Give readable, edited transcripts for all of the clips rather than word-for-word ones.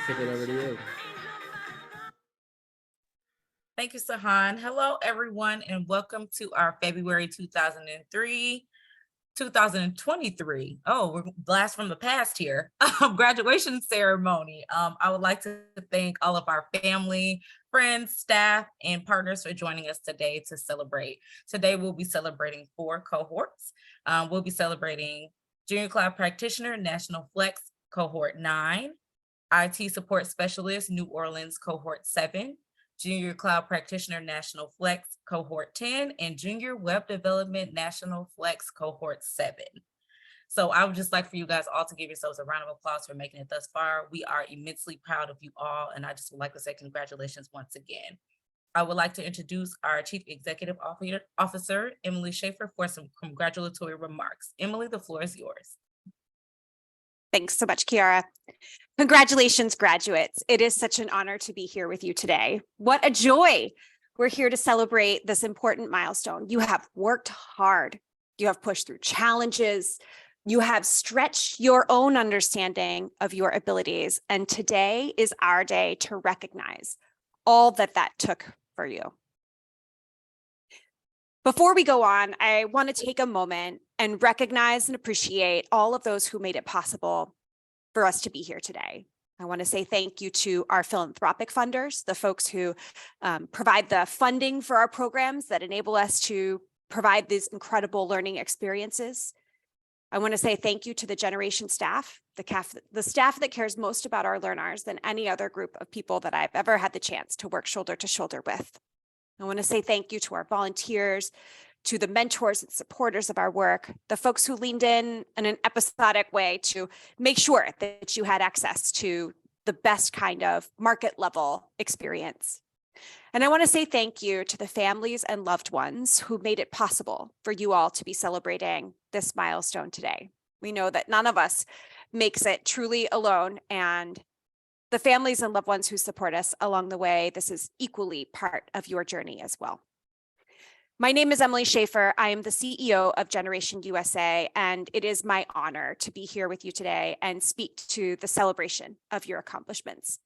Kick it over to you. Thank you, Sahan. Hello, everyone, and welcome to our February 2023. Oh, we're blast from the past here. Graduation ceremony. I would like to thank all of our family, friends, staff, and partners for joining us today to celebrate. Today, we'll be celebrating 4 cohorts. We'll be celebrating Junior Cloud Practitioner, National Flex, Cohort 9, IT Support Specialist, New Orleans, Cohort 7, Junior Cloud Practitioner National Flex Cohort 10, and Junior Web Development National Flex Cohort 7. So I would just like for you guys all to give yourselves a round of applause for making it thus far. We are immensely proud of you all, and I just would like to say congratulations once again. I would like to introduce our Chief Executive Officer, Emily Schaefer, for some congratulatory remarks. Emily, the floor is yours. Thanks so much, Kiara. Congratulations, graduates. It is such an honor to be here with you today. What a joy. We're here to celebrate this important milestone. You have worked hard. You have pushed through challenges. You have stretched your own understanding of your abilities. And today is our day to recognize all that took for you. Before we go on, I want to take a moment and recognize and appreciate all of those who made it possible for us to be here today. I want to say thank you to our philanthropic funders, the folks who provide the funding for our programs that enable us to provide these incredible learning experiences. I want to say thank you to the Generation staff, the staff that cares most about our learners than any other group of people that I've ever had the chance to work shoulder to shoulder with. I want to say thank you to our volunteers, to the mentors and supporters of our work, the folks who leaned in an episodic way to make sure that you had access to the best kind of market level experience. And I want to say thank you to the families and loved ones who made it possible for you all to be celebrating this milestone today. We know that none of us makes it truly alone, and the families and loved ones who support us along the way, this is equally part of your journey as well. My name is Emily Schaefer. I am the CEO of Generation USA, and it is my honor to be here with you today and speak to the celebration of your accomplishments.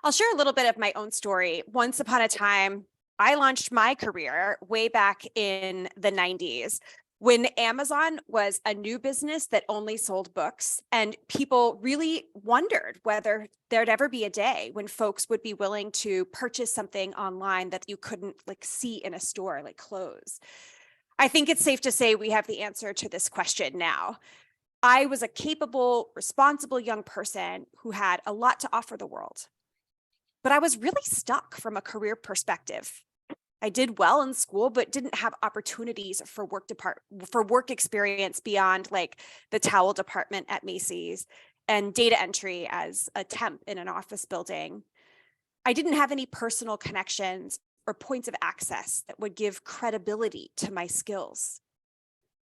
I'll share a little bit of my own story. Once upon a time, I launched my career way back in the 90s when Amazon was a new business that only sold books, and people really wondered whether there'd ever be a day when folks would be willing to purchase something online that you couldn't see in a store, like clothes. I think it's safe to say we have the answer to this question now. I was a capable, responsible young person who had a lot to offer the world, but I was really stuck from a career perspective. I did well in school, but didn't have opportunities for work experience beyond the towel department at Macy's and data entry as a temp in an office building. I didn't have any personal connections or points of access that would give credibility to my skills.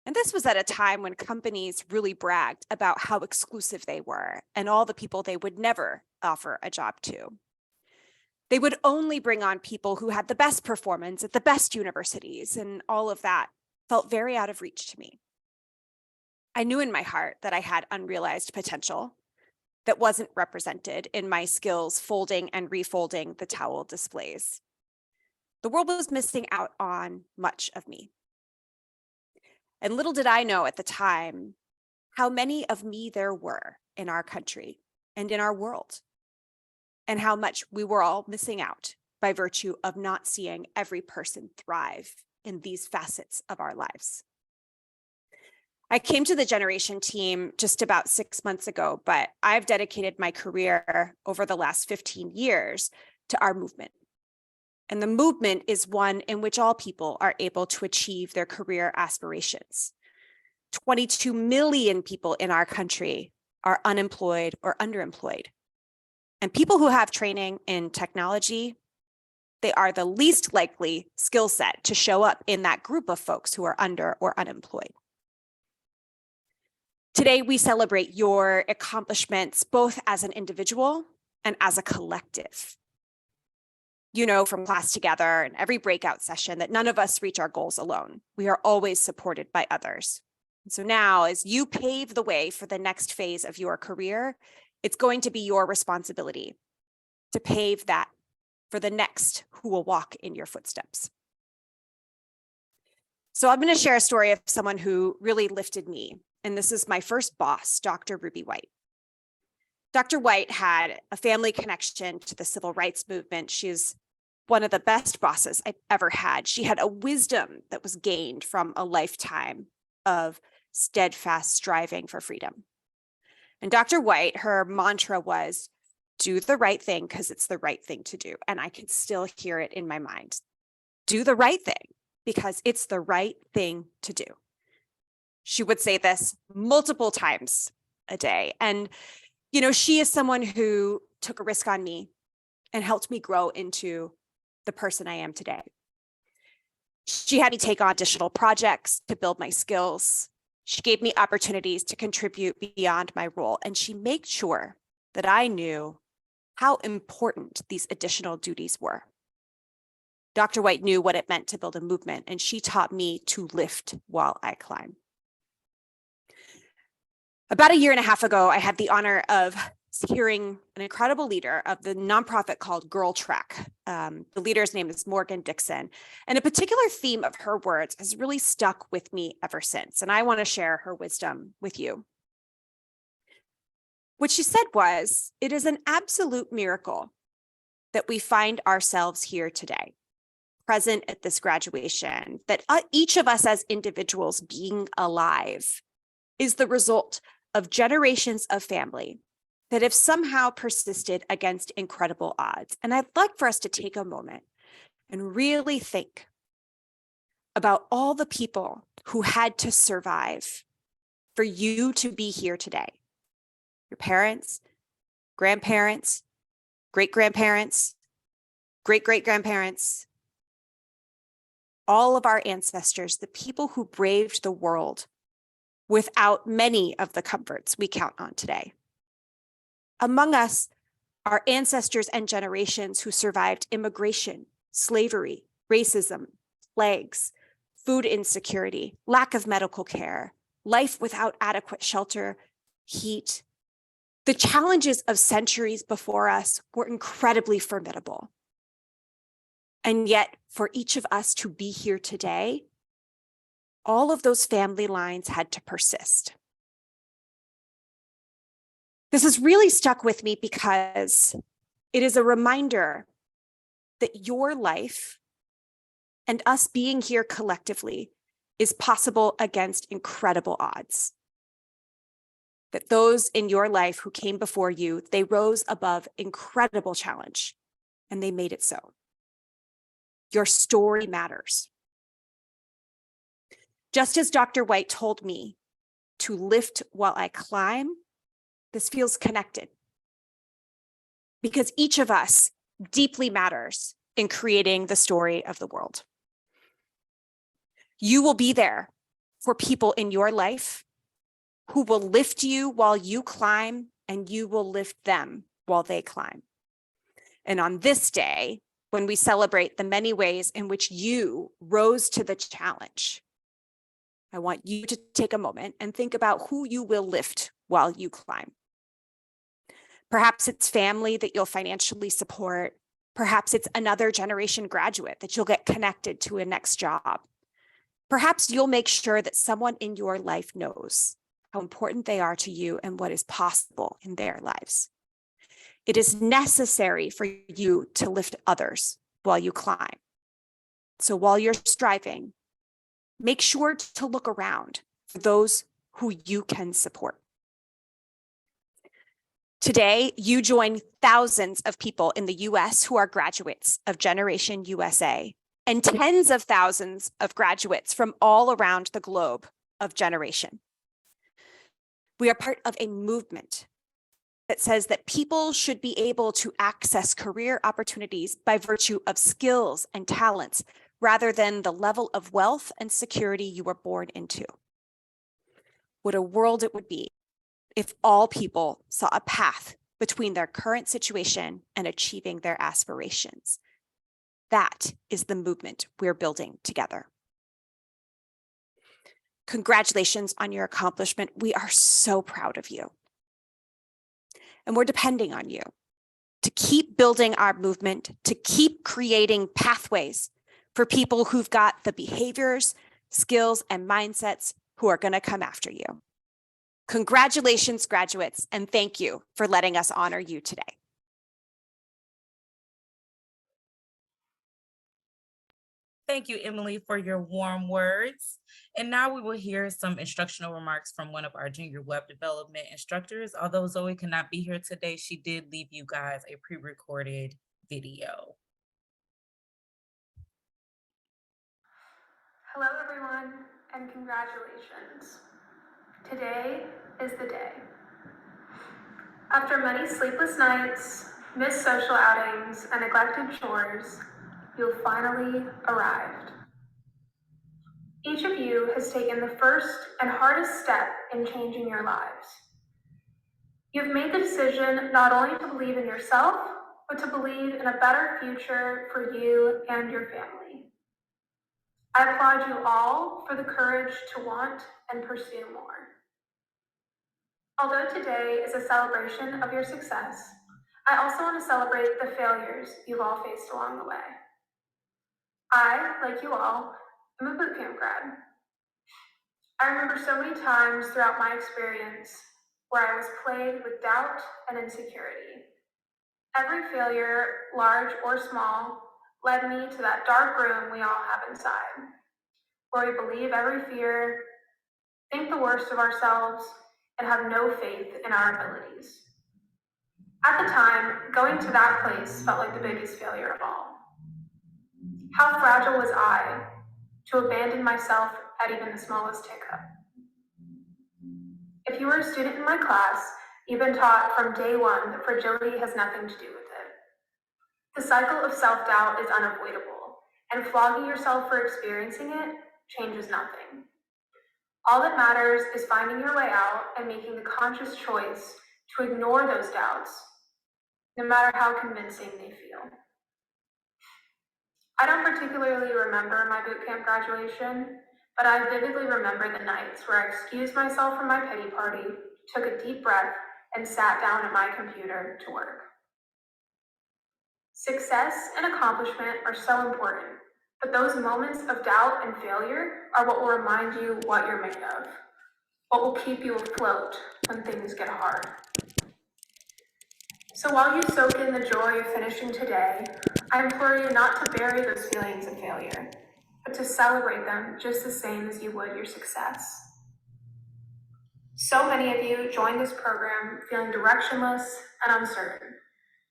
And this was at a time when companies really bragged about how exclusive they were and all the people they would never offer a job to. They would only bring on people who had the best performance at the best universities, and all of that felt very out of reach to me. I knew in my heart that I had unrealized potential that wasn't represented in my skills folding and refolding the towel displays. The world was missing out on much of me. And little did I know at the time how many of me there were in our country and in our world, and how much we were all missing out by virtue of not seeing every person thrive in these facets of our lives. I came to the Generation team just about 6 months ago, but I've dedicated my career over the last 15 years to our movement. And the movement is one in which all people are able to achieve their career aspirations. 22 million people in our country are unemployed or underemployed. And people who have training in technology, they are the least likely skill set to show up in that group of folks who are under or unemployed. Today, we celebrate your accomplishments both as an individual and as a collective. You know from class together and every breakout session that none of us reach our goals alone. We are always supported by others. And so now, as you pave the way for the next phase of your career, It's going to be your responsibility to pave that for the next who will walk in your footsteps. So I'm going to share a story of someone who really lifted me. And this is my first boss, Dr. Ruby White. Dr. White had a family connection to the civil rights movement. She's one of the best bosses I've ever had. She had a wisdom that was gained from a lifetime of steadfast striving for freedom. And Dr. White, her mantra was, do the right thing because it's the right thing to do. And I can still hear it in my mind. Do the right thing because it's the right thing to do. She would say this multiple times a day. And, you know, she is someone who took a risk on me and helped me grow into the person I am today. She had me take on additional projects to build my skills. She gave me opportunities to contribute beyond my role, and she made sure that I knew how important these additional duties were. Dr. White knew what it meant to build a movement, and she taught me to lift while I climb. About a year and a half ago, I had the honor of hearing an incredible leader of the nonprofit called Girl Trek. The leader's name is Morgan Dixon. And a particular theme of her words has really stuck with me ever since. And I want to share her wisdom with you. What she said was, it is an absolute miracle that we find ourselves here today, present at this graduation, that each of us as individuals being alive is the result of generations of family that have somehow persisted against incredible odds. And I'd like for us to take a moment and really think about all the people who had to survive for you to be here today. Your parents, grandparents, great-grandparents, great-great-grandparents, all of our ancestors, the people who braved the world without many of the comforts we count on today. Among us are ancestors and generations who survived immigration, slavery, racism, plagues, food insecurity, lack of medical care, life without adequate shelter, heat. The challenges of centuries before us were incredibly formidable. And yet, for each of us to be here today, all of those family lines had to persist. This has really stuck with me because it is a reminder that your life and us being here collectively is possible against incredible odds. That those in your life who came before you, they rose above incredible challenge and they made it so. Your story matters. Just as Dr. White told me to lift while I climb, this feels connected because each of us deeply matters in creating the story of the world. You will be there for people in your life who will lift you while you climb, and you will lift them while they climb. And on this day, when we celebrate the many ways in which you rose to the challenge, I want you to take a moment and think about who you will lift while you climb. Perhaps it's family that you'll financially support. Perhaps it's another generation graduate that you'll get connected to a next job. Perhaps you'll make sure that someone in your life knows how important they are to you and what is possible in their lives. It is necessary for you to lift others while you climb. So while you're striving, make sure to look around for those who you can support. Today, you join thousands of people in the US who are graduates of Generation USA and tens of thousands of graduates from all around the globe of Generation. We are part of a movement that says that people should be able to access career opportunities by virtue of skills and talents rather than the level of wealth and security you were born into. What a world it would be if all people saw a path between their current situation and achieving their aspirations. That is the movement we're building together. Congratulations on your accomplishment. We are so proud of you. And we're depending on you to keep building our movement, to keep creating pathways for people who've got the behaviors, skills, and mindsets who are going to come after you. Congratulations, graduates, and thank you for letting us honor you today. Thank you, Emily, for your warm words. And now we will hear some instructional remarks from one of our junior web development instructors. Although Zoe cannot be here today, she did leave you guys a pre-recorded video. Hello, everyone, and congratulations. Today is the day. After many sleepless nights, missed social outings, and neglected chores, you've finally arrived. Each of you has taken the first and hardest step in changing your lives. You've made the decision not only to believe in yourself, but to believe in a better future for you and your family. I applaud you all for the courage to want and pursue more. Although today is a celebration of your success, I also want to celebrate the failures you've all faced along the way. I, like you all, am a bootcamp grad. I remember so many times throughout my experience where I was plagued with doubt and insecurity. Every failure, large or small, led me to that dark room we all have inside, where we believe every fear, think the worst of ourselves, and have no faith in our abilities. At the time, going to that place felt like the biggest failure of all. How fragile was I to abandon myself at even the smallest hiccup? If you were a student in my class, you've been taught from day one that fragility has nothing to do with it. The cycle of self-doubt is unavoidable, and flogging yourself for experiencing it changes nothing. All that matters is finding your way out and making the conscious choice to ignore those doubts, no matter how convincing they feel. I don't particularly remember my bootcamp graduation, but I vividly remember the nights where I excused myself from my pity party, took a deep breath, and sat down at my computer to work. Success and accomplishment are so important, but those moments of doubt and failure are what will remind you what you're made of, what will keep you afloat when things get hard. So while you soak in the joy of finishing today, I implore you not to bury those feelings of failure, but to celebrate them just the same as you would your success. So many of you joined this program feeling directionless and uncertain.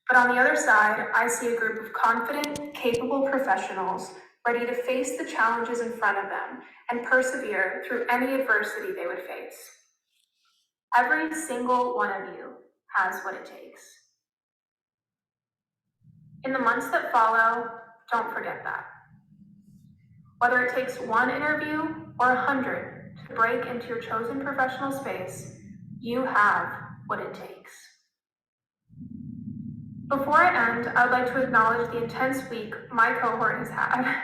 But on the other side, I see a group of confident, capable professionals ready to face the challenges in front of them and persevere through any adversity they would face. Every single one of you has what it takes. In the months that follow, don't forget that. Whether it takes one interview or 100 to break into your chosen professional space, you have what it takes. Before I end, I would like to acknowledge the intense week my cohort has had.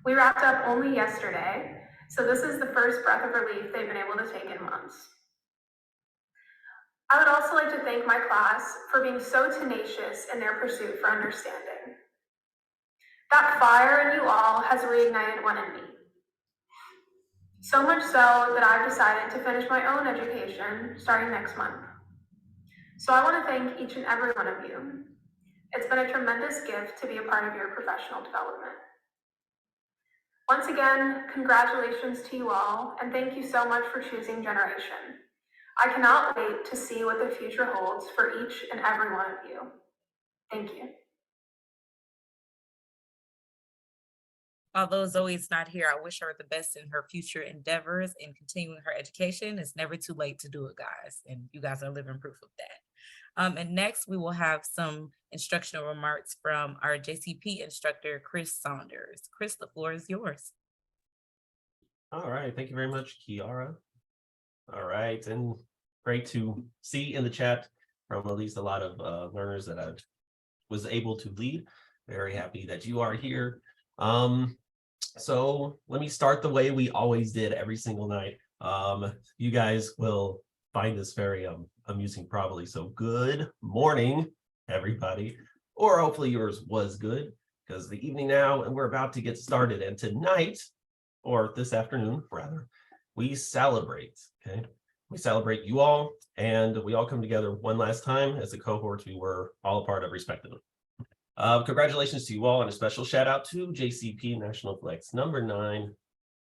We wrapped up only yesterday, so this is the first breath of relief they've been able to take in months. I would also like to thank my class for being so tenacious in their pursuit for understanding. That fire in you all has reignited one in me. So much so that I've decided to finish my own education starting next month. So I want to thank each and every one of you. It's been a tremendous gift to be a part of your professional development. Once again, congratulations to you all, and thank you so much for choosing Generation. I cannot wait to see what the future holds for each and every one of you. Thank you. Although Zoe's not here, I wish her the best in her future endeavors in continuing her education. It's never too late to do it, guys, and you guys are living proof of that. And next, we will have some instructional remarks from our JCP instructor, Chris Saunders. Chris, the floor is yours. All right, thank you very much, Kiara. All right, and great to see in the chat from at least a lot of learners that I was able to lead. Very happy that you are here. So let me start the way we always did every single night. You guys will find this very amusing probably. So good morning, everybody. Or hopefully yours was good, because the evening now and we're about to get started. And tonight, or this afternoon rather, we celebrate, okay? We celebrate you all, and we all come together one last time as the cohorts we were all a part of respectively. Congratulations to you all, and a special shout out to JCP National Flex number 9.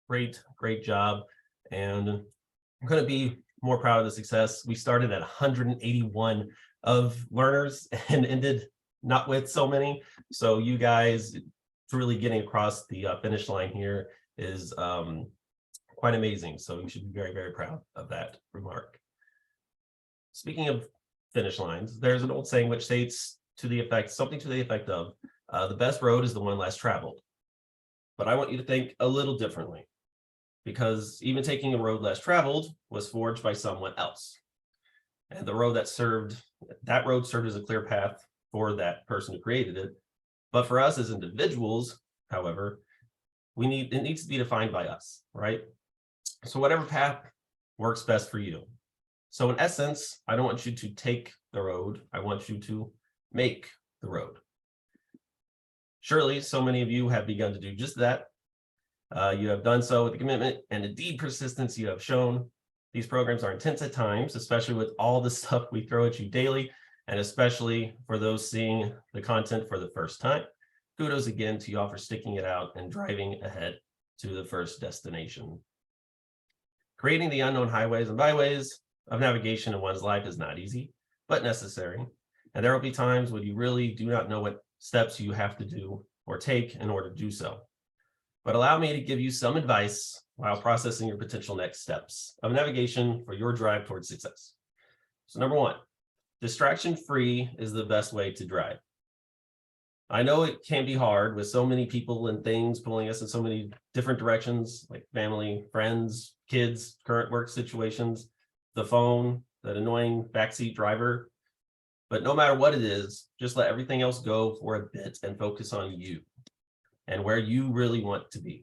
Great job. And I'm going to be more proud of the success. We started at 181 of learners and ended not with so many. So you guys really getting across the finish line here is quite amazing. So you should be very, very proud of that remark. Speaking of finish lines, there's an old saying which states something to the effect of, the best road is the one less traveled. But I want you to think a little differently, because even taking a road less traveled was forged by someone else. And the road served as a clear path for that person who created it. But for us as individuals, however, it needs to be defined by us, right? So whatever path works best for you. So in essence, I don't want you to take the road. I want you to make the road. Surely, so many of you have begun to do just that. You have done so with the commitment and indeed persistence you have shown. These programs are intense at times, especially with all the stuff we throw at you daily, and especially for those seeing the content for the first time. Kudos again to y'all for sticking it out and driving ahead to the first destination. Creating the unknown highways and byways of navigation in one's life is not easy, but necessary. And there will be times when you really do not know what steps you have to do or take in order to do so. But allow me to give you some advice while processing your potential next steps of navigation for your drive towards success. So number 1, distraction-free is the best way to drive. I know it can be hard with so many people and things pulling us in so many different directions, like family, friends, kids, current work situations, the phone, that annoying backseat driver. But no matter what it is, just let everything else go for a bit and focus on you and where you really want to be.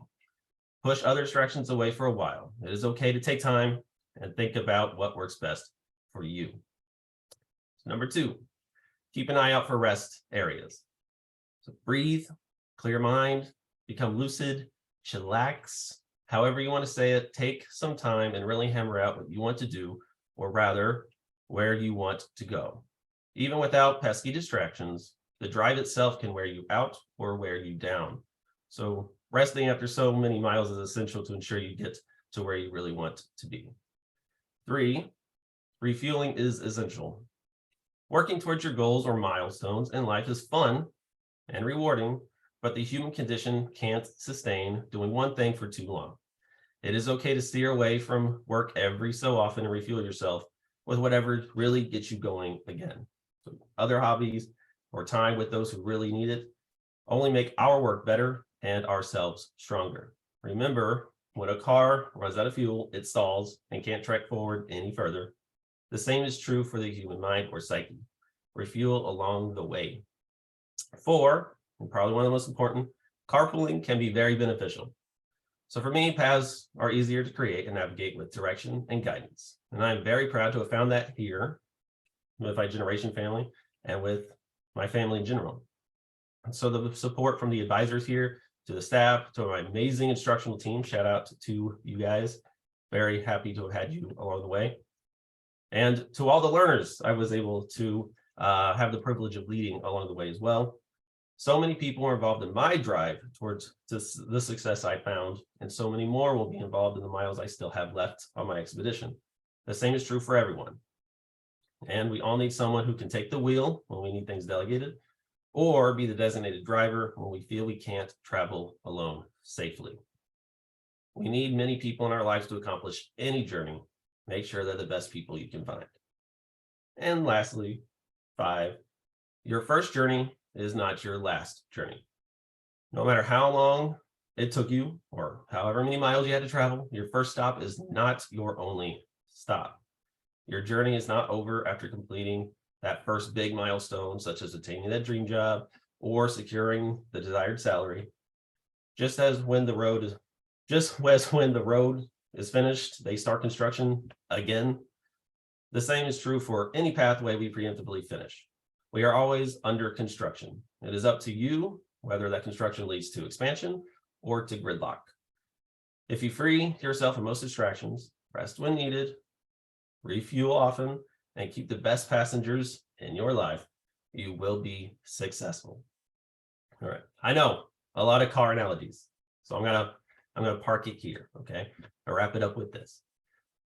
Push other distractions away for a while. It is okay to take time and think about what works best for you. Number 2, keep an eye out for rest areas. So breathe, clear mind, become lucid, chillax, however you want to say it. Take some time and really hammer out what you want to do, or rather, where you want to go. Even without pesky distractions, the drive itself can wear you out or wear you down. So resting after so many miles is essential to ensure you get to where you really want to be. 3, refueling is essential. Working towards your goals or milestones in life is fun and rewarding, but the human condition can't sustain doing one thing for too long. It is okay to steer away from work every so often and refuel yourself with whatever really gets you going again. So other hobbies or time with those who really need it only make our work better and ourselves stronger. Remember, when a car runs out of fuel, it stalls and can't trek forward any further. The same is true for the human mind or psyche. Refuel along the way. 4, and probably one of the most important, carpooling can be very beneficial. So for me, paths are easier to create and navigate with direction and guidance. And I'm very proud to have found that here with my generation family and with my family in general. And so the support from the advisors here, to the staff, to my amazing instructional team, shout out to you guys. Very happy to have had you along the way. And to all the learners I was able to have the privilege of leading along the way as well. So many people are involved in my drive towards the success I found, and so many more will be involved in the miles I still have left on my expedition. The same is true for everyone. And we all need someone who can take the wheel when we need things delegated, or be the designated driver when we feel we can't travel alone safely. We need many people in our lives to accomplish any journey. Make sure they're the best people you can find. And lastly, 5, your first journey is not your last journey. No matter how long it took you or however many miles you had to travel, your first stop is not your only stop. Your journey is not over after completing that first big milestone, such as attaining that dream job or securing the desired salary. Just as when the road is finished, they start construction again. The same is true for any pathway we preemptively finish. We are always under construction. It is up to you whether that construction leads to expansion or to gridlock. If you free yourself from most distractions, rest when needed, refuel often, and keep the best passengers in your life, you will be successful. All right, I know a lot of car analogies, so I'm gonna park it here. Okay, I'll wrap it up with this.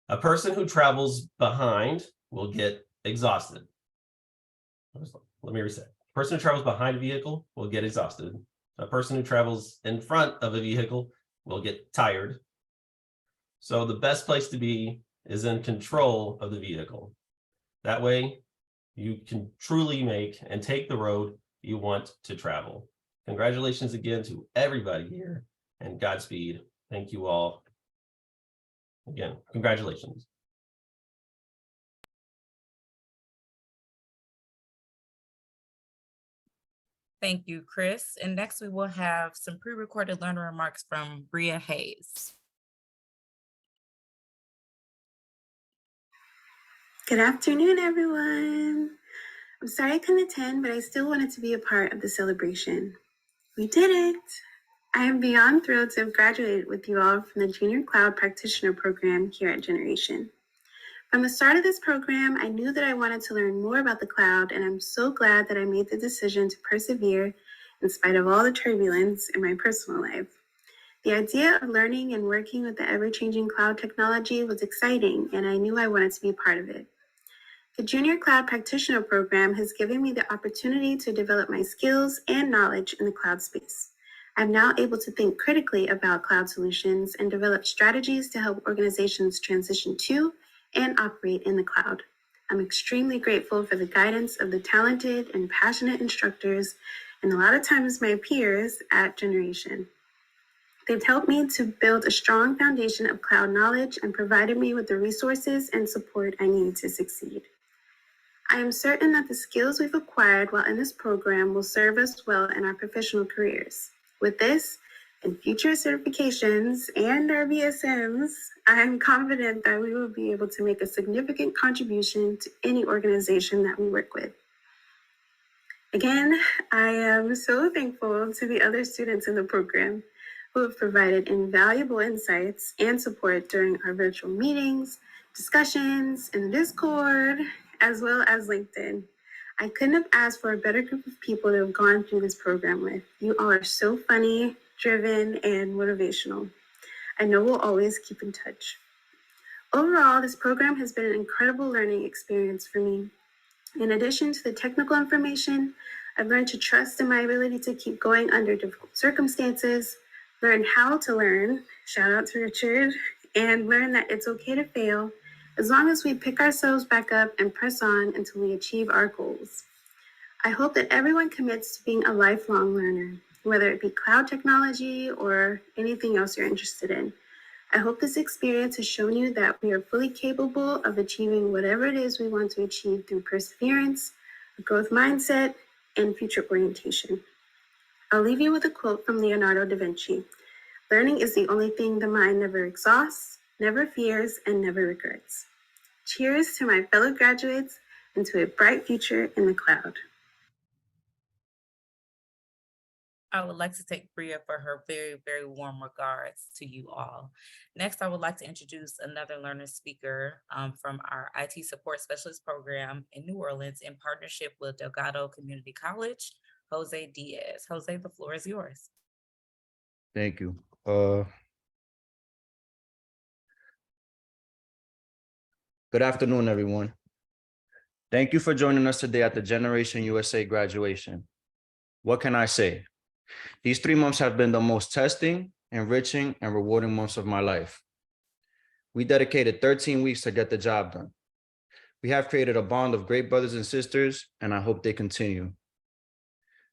A person who travels behind will get exhausted. Let me reset. A person who travels behind a vehicle will get exhausted. A person who travels in front of a vehicle will get tired. So the best place to be is in control of the vehicle. That way, you can truly make and take the road you want to travel. Congratulations again to everybody here, and Godspeed. Thank you all. Again, congratulations. Thank you, Chris. And next we will have some pre-recorded learner remarks from Bria Hayes. Good afternoon, everyone. I'm sorry I couldn't attend, but I still wanted to be a part of the celebration. We did it. I am beyond thrilled to have graduated with you all from the Junior Cloud Practitioner Program here at Generation. From the start of this program, I knew that I wanted to learn more about the cloud, and I'm so glad that I made the decision to persevere in spite of all the turbulence in my personal life. The idea of learning and working with the ever-changing cloud technology was exciting, and I knew I wanted to be part of it. The Junior Cloud Practitioner Program has given me the opportunity to develop my skills and knowledge in the cloud space. I'm now able to think critically about cloud solutions and develop strategies to help organizations transition to and operate in the cloud. I'm extremely grateful for the guidance of the talented and passionate instructors, and a lot of times my peers at Generation. They've helped me to build a strong foundation of cloud knowledge and provided me with the resources and support I need to succeed. I am certain that the skills we've acquired while in this program will serve us well in our professional careers. With this and future certifications and our BSMs, I am confident that we will be able to make a significant contribution to any organization that we work with. Again, I am so thankful to the other students in the program who have provided invaluable insights and support during our virtual meetings, discussions in the Discord, as well as LinkedIn. I couldn't have asked for a better group of people to have gone through this program with. You all are so funny, driven, and motivational. I know we'll always keep in touch. Overall, this program has been an incredible learning experience for me. In addition to the technical information, I've learned to trust in my ability to keep going under difficult circumstances, learn how to learn, shout out to Richard, and learn that it's okay to fail as long as we pick ourselves back up and press on until we achieve our goals. I hope that everyone commits to being a lifelong learner, whether it be cloud technology or anything else you're interested in. I hope this experience has shown you that we are fully capable of achieving whatever it is we want to achieve through perseverance, a growth mindset, and future orientation. I'll leave you with a quote from Leonardo da Vinci. Learning is the only thing the mind never exhausts, never fears, and never regrets. Cheers to my fellow graduates and to a bright future in the cloud. I would like to take Bria for her very, very warm regards to you all. Next, I would like to introduce another learner speaker from our IT support specialist program in New Orleans in partnership with Delgado Community College, Jose Diaz. Jose, the floor is yours. Thank you. Good afternoon, everyone. Thank you for joining us today at the Generation USA graduation. What can I say? These 3 months have been the most testing, enriching, and rewarding months of my life. We dedicated 13 weeks to get the job done. We have created a bond of great brothers and sisters, and I hope they continue.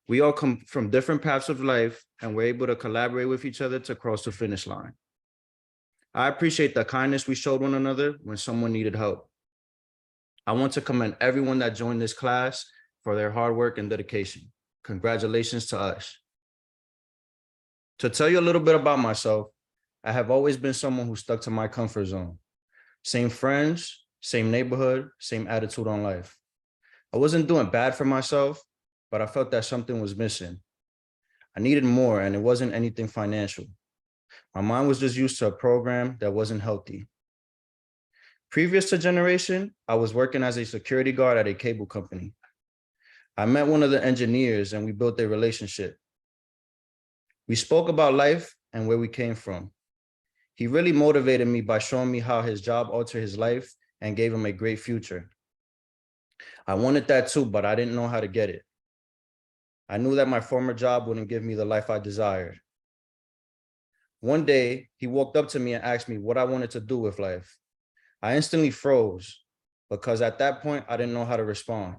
We all come from different paths of life, and we're able to collaborate with each other to cross the finish line. I appreciate the kindness we showed one another when someone needed help. I want to commend everyone that joined this class for their hard work and dedication. Congratulations to us. To tell you a little bit about myself, I have always been someone who stuck to my comfort zone. Same friends, same neighborhood, same attitude on life. I wasn't doing bad for myself, but I felt that something was missing. I needed more, and it wasn't anything financial. My mind was just used to a program that wasn't healthy. Previous to Generation, I was working as a security guard at a cable company. I met one of the engineers and we built a relationship. We spoke about life and where we came from. He really motivated me by showing me how his job altered his life and gave him a great future. I wanted that too, but I didn't know how to get it. I knew that my former job wouldn't give me the life I desired. One day, he walked up to me and asked me what I wanted to do with life. I instantly froze because at that point, I didn't know how to respond.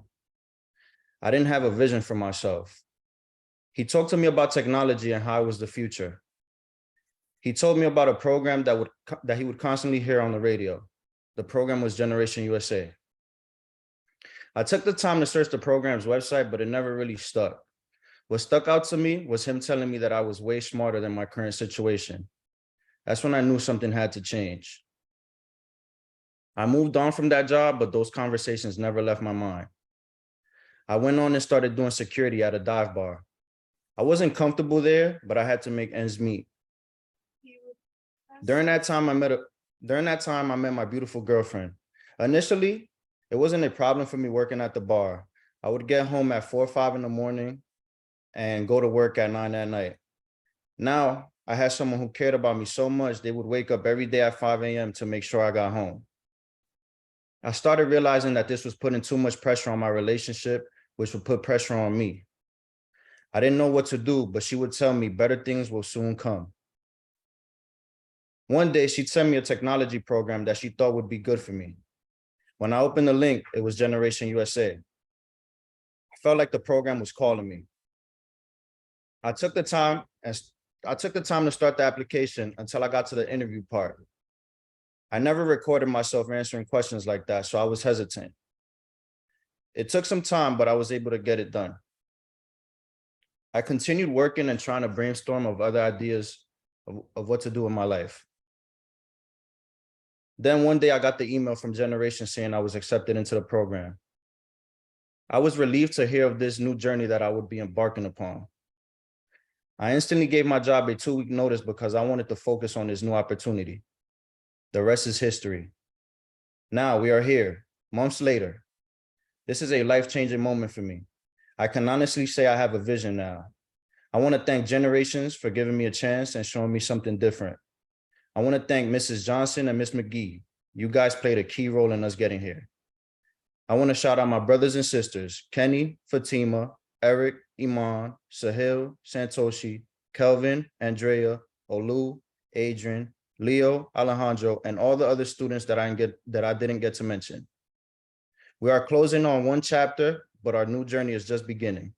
I didn't have a vision for myself. He talked to me about technology and how it was the future. He told me about a program that he would constantly hear on the radio. The program was Generation USA. I took the time to search the program's website, but it never really stuck. What stuck out to me was him telling me that I was way smarter than my current situation. That's when I knew something had to change. I moved on from that job, but those conversations never left my mind. I went on and started doing security at a dive bar. I wasn't comfortable there, but I had to make ends meet. During that time, I met my beautiful girlfriend. Initially, it wasn't a problem for me working at the bar. I would get home at 4 or 5 in the morning and go to work at 9 at night. Now, I had someone who cared about me so much, they would wake up every day at 5 a.m. to make sure I got home. I started realizing that this was putting too much pressure on my relationship, which would put pressure on me. I didn't know what to do, but she would tell me better things will soon come. One day, she'd send me a technology program that she thought would be good for me. When I opened the link, it was Generation USA. I felt like the program was calling me. I took the time to start the application until I got to the interview part. I never recorded myself answering questions like that, so I was hesitant. It took some time, but I was able to get it done. I continued working and trying to brainstorm of other ideas of what to do in my life. Then one day I got the email from Generation saying I was accepted into the program. I was relieved to hear of this new journey that I would be embarking upon. I instantly gave my job a 2-week notice because I wanted to focus on this new opportunity. The rest is history. Now we are here, months later. This is a life-changing moment for me. I can honestly say I have a vision now. I want to thank Generations for giving me a chance and showing me something different. I want to thank Mrs. Johnson and Ms. McGee. You guys played a key role in us getting here. I want to shout out my brothers and sisters, Kenny, Fatima, Eric, Iman, Sahil, Santoshi, Kelvin, Andrea, Olu, Adrian, Leo, Alejandro, and all the other students that I didn't get to mention. We are closing on one chapter, but our new journey is just beginning.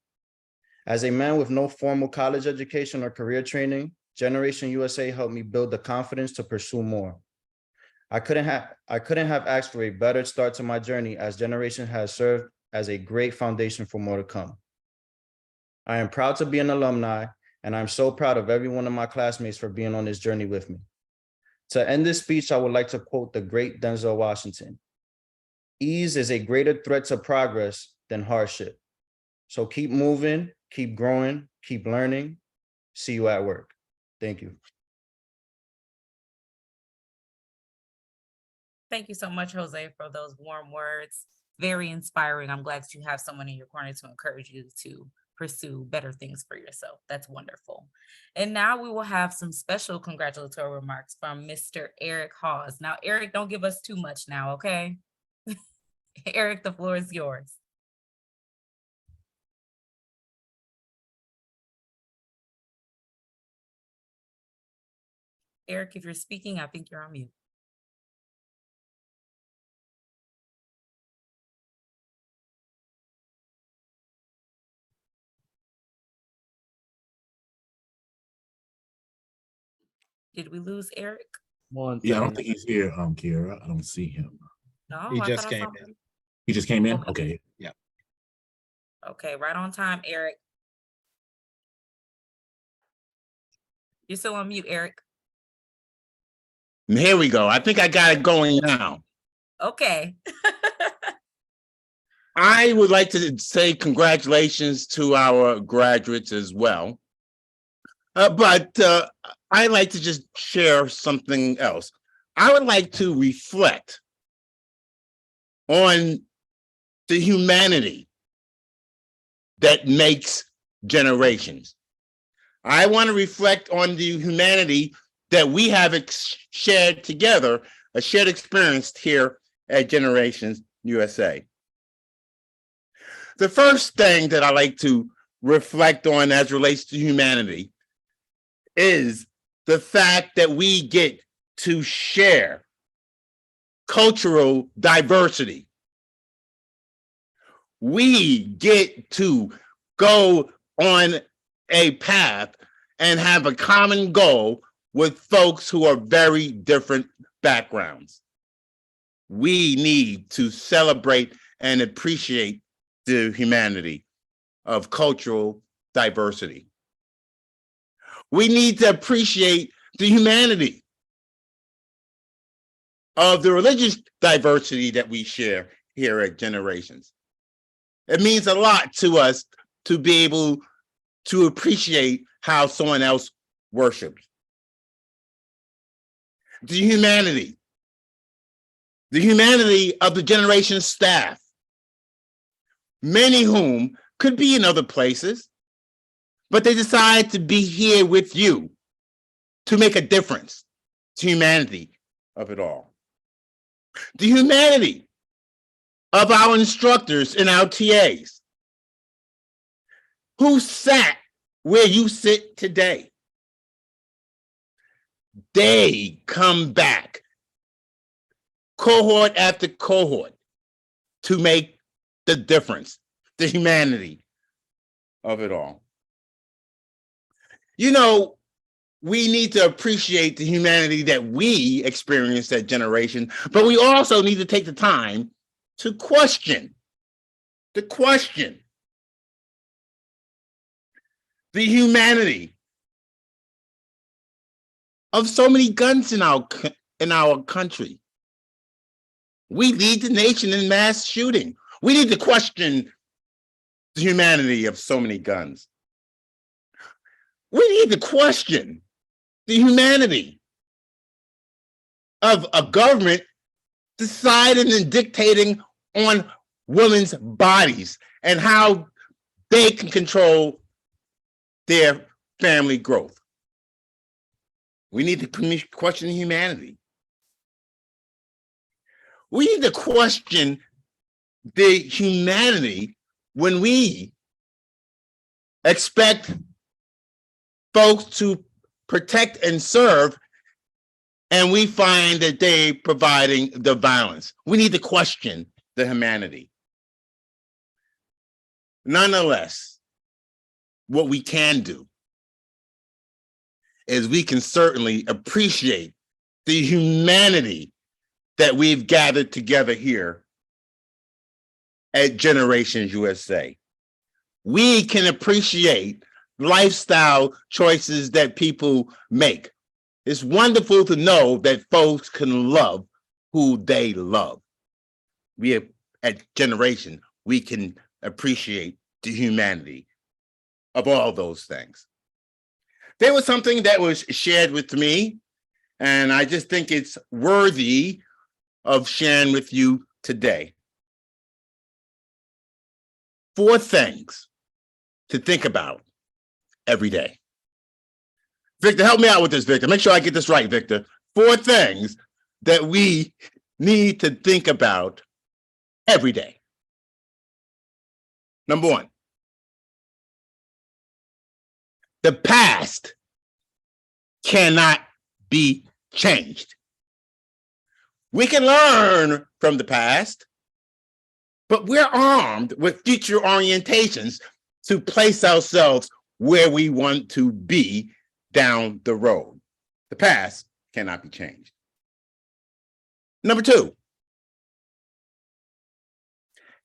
As a man with no formal college education or career training, Generation USA helped me build the confidence to pursue more. I couldn't have asked for a better start to my journey, as Generation has served as a great foundation for more to come. I am proud to be an alumni, and I'm so proud of every one of my classmates for being on this journey with me. To end this speech, I would like to quote the great Denzel Washington. Ease is a greater threat to progress than hardship. So keep moving, keep growing, keep learning. See you at work. Thank you. Thank you so much, Jose, for those warm words. Very inspiring. I'm glad that you have someone in your corner to encourage you to pursue better things for yourself. That's wonderful. And now we will have some special congratulatory remarks from Mr. Eric Hawes. Now, Eric, don't give us too much now, okay? Eric, the floor is yours. Eric, if you're speaking, I think you're on mute. Did we lose Eric? Yeah, I don't think he's here, Kiera. I don't see him. No, He I just thought I came saw in. him. He just came in? Okay. Okay. Okay, right on time, Eric. You're still on mute, Eric. Here we go. I think I got it going now. Okay. I would like to say congratulations to our graduates as well. But I'd like to just share something else. I would like to reflect on the humanity that makes generations. I want to reflect on the humanity that we have shared together, a shared experience here at Generations USA. The first thing that I like to reflect on as relates to humanity is the fact that we get to share cultural diversity. We get to go on a path and have a common goal with folks who are very different backgrounds. We need to celebrate and appreciate the humanity of cultural diversity. We need to appreciate the humanity of the religious diversity that we share here at Generations. It means a lot to us to be able to appreciate how someone else worships. The humanity of the Generations staff, many whom could be in other places, but they decide to be here with you to make a difference. The humanity of it all. The humanity of our instructors and our TAs who sat where you sit today. They come back cohort after cohort to make the difference, the humanity of it all. You know, we need to appreciate the humanity that we experienced at Generation, but we also need to take the time to question the humanity of so many guns in our country. We lead the nation in mass shooting. We need to question the humanity of so many guns. We need to question the humanity of a government deciding and dictating on women's bodies and how they can control their family growth. We need to question humanity. We need to question the humanity when we expect folks to protect and serve, and we find that they providing the violence. We need to question the humanity. Nonetheless, what we can do is we can certainly appreciate the humanity that we've gathered together here at Generations USA. We can appreciate lifestyle choices that people make. It's wonderful to know that folks can love who they love. We at Generation, we can appreciate the humanity of all those things. There was something that was shared with me, and I just think it's worthy of sharing with you today. 4 things to think about every day. Victor, help me out with this, Victor. Make sure I get this right, Victor. 4 things that we need to think about every day. Number 1, the past cannot be changed. We can learn from the past, but we're armed with future orientations to place ourselves where we want to be down the road. The past cannot be changed. Number 2,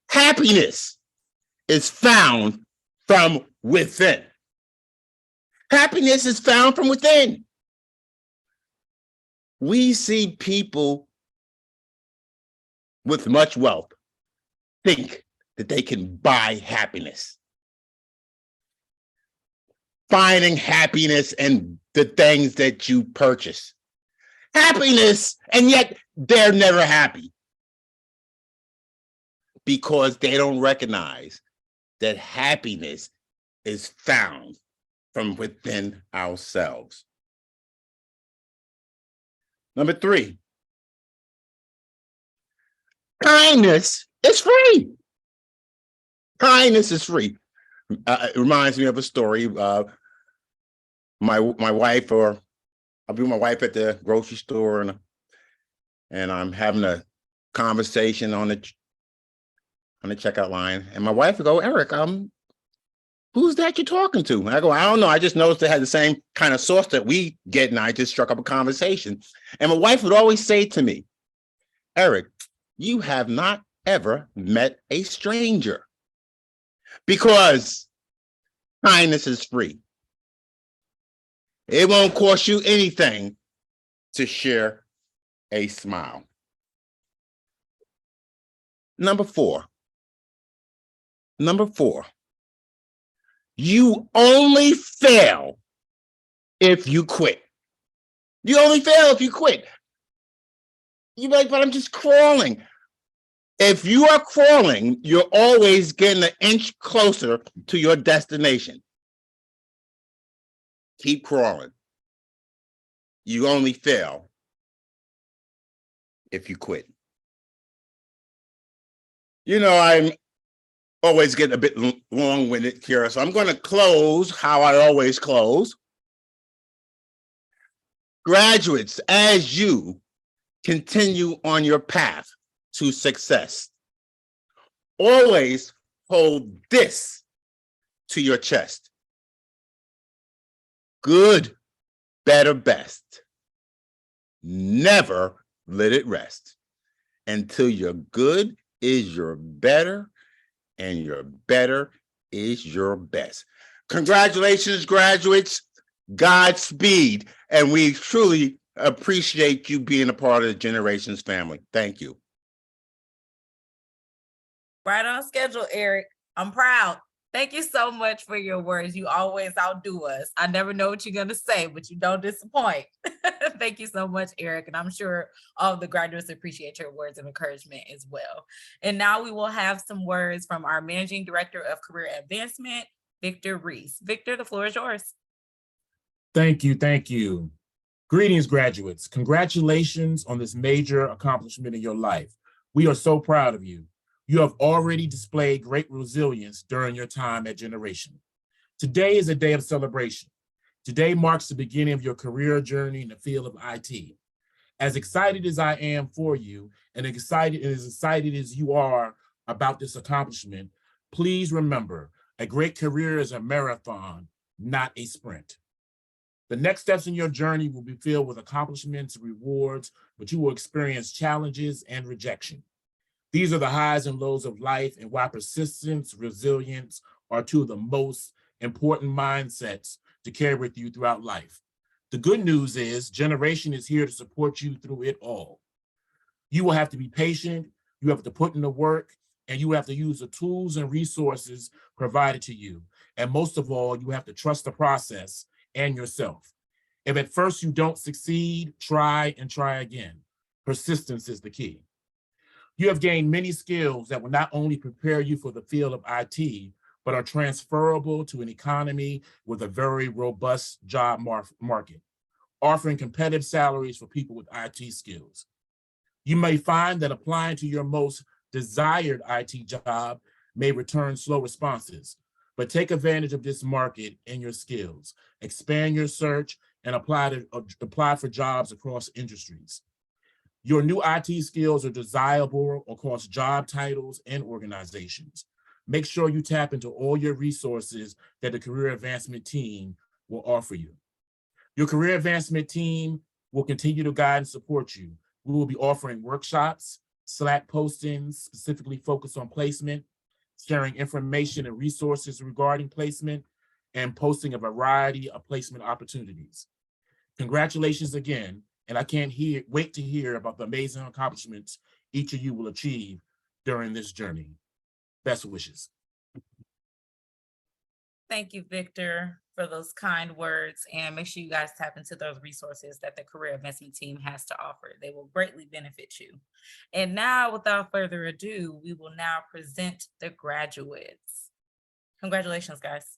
happiness is found from within. Happiness is found from within. We see people with much wealth think that they can buy happiness. Finding happiness in the things that you purchase. Happiness, and yet they're never happy because they don't recognize that happiness is found from within ourselves. Number 3, kindness is free. Kindness is free. It reminds me of a story. My wife, or I'll be with my wife at the grocery store, and I'm having a conversation on the checkout line, and my wife would go, "Eric, who's that you're talking to?" And I go, "I don't know. I just noticed they had the same kind of sauce that we get, and I just struck up a conversation." And my wife would always say to me, "Eric, you have not ever met a stranger, because kindness is free. It won't cost you anything to share a smile." Number 4, you only fail if you quit. You only fail if you quit. You're like, "But I'm just crawling." If you are crawling, you're always getting an inch closer to your destination. Keep crawling. You only fail if you quit. I'm always getting a bit long-winded here, so I'm going to close how I always close. Graduates, as you continue on your path to success, always hold this to your chest: good, better, best. Never let it rest until your good is your better and your better is your best. Congratulations, graduates. Godspeed. And we truly appreciate you being a part of the Generations family. Thank you. Right on schedule, Eric. I'm proud. Thank you so much for your words. You always outdo us. I never know what you're going to say, but you don't disappoint. Thank you so much, Eric. And I'm sure all of the graduates appreciate your words of encouragement as well. And now we will have some words from our Managing Director of Career Advancement, Victor Reese. Victor, the floor is yours. Thank you. Thank you. Greetings, graduates. Congratulations on this major accomplishment in your life. We are so proud of you. You have already displayed great resilience during your time at Generation. Today is a day of celebration. Today marks the beginning of your career journey in the field of IT. As excited as I am for you, and as excited as you are about this accomplishment, please remember, a great career is a marathon, not a sprint. The next steps in your journey will be filled with accomplishments and rewards, but you will experience challenges and rejection. These are the highs and lows of life, and why persistence, resilience are two of the most important mindsets to carry with you throughout life. The good news is Generation is here to support you through it all. You will have to be patient, you have to put in the work, and you have to use the tools and resources provided to you. And most of all, you have to trust the process and yourself. If at first you don't succeed, try and try again. Persistence is the key. You have gained many skills that will not only prepare you for the field of IT, but are transferable to an economy with a very robust job market, offering competitive salaries for people with IT skills. You may find that applying to your most desired IT job may return slow responses, but take advantage of this market and your skills. Expand your search and apply for jobs across industries. Your new IT skills are desirable across job titles and organizations. Make sure you tap into all your resources that the Career Advancement Team will offer you. Your Career Advancement Team will continue to guide and support you. We will be offering workshops, Slack postings specifically focused on placement, sharing information and resources regarding placement, and posting a variety of placement opportunities. Congratulations again. And I can't wait to hear about the amazing accomplishments each of you will achieve during this journey. Best wishes. Thank you, Victor, for those kind words, and make sure you guys tap into those resources that the Career Advancement Team has to offer. They will greatly benefit you. And now, without further ado, we will now present the graduates. Congratulations, guys.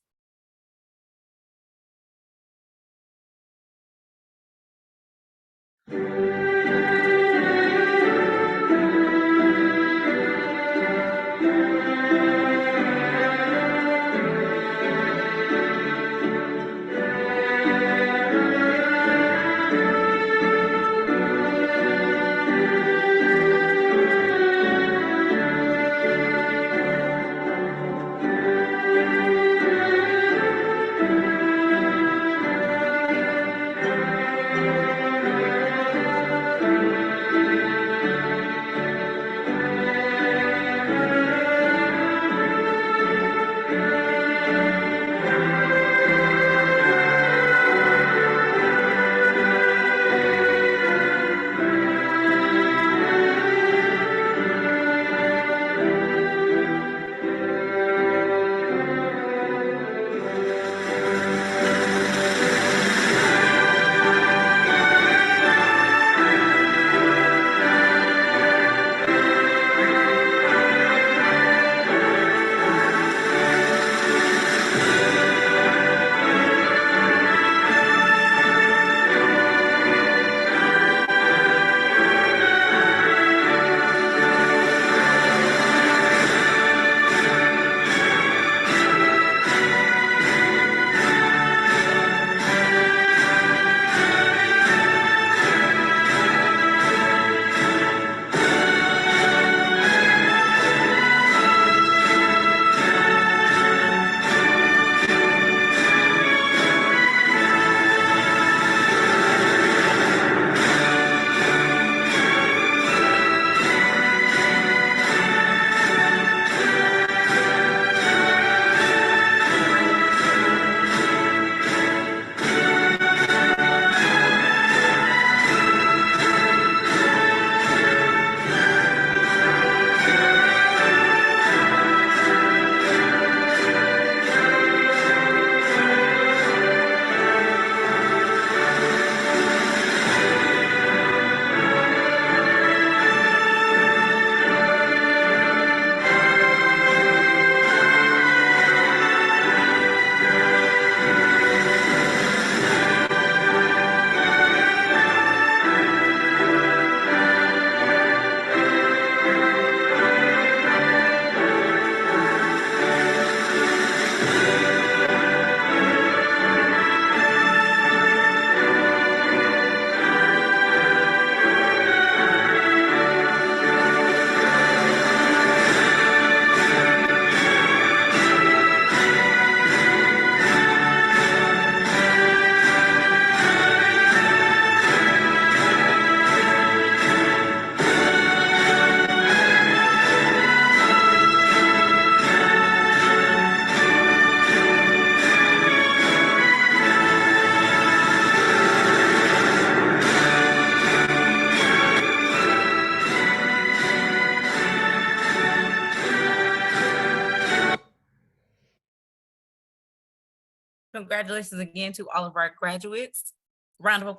Congratulations again to all of our graduates. Round of applause.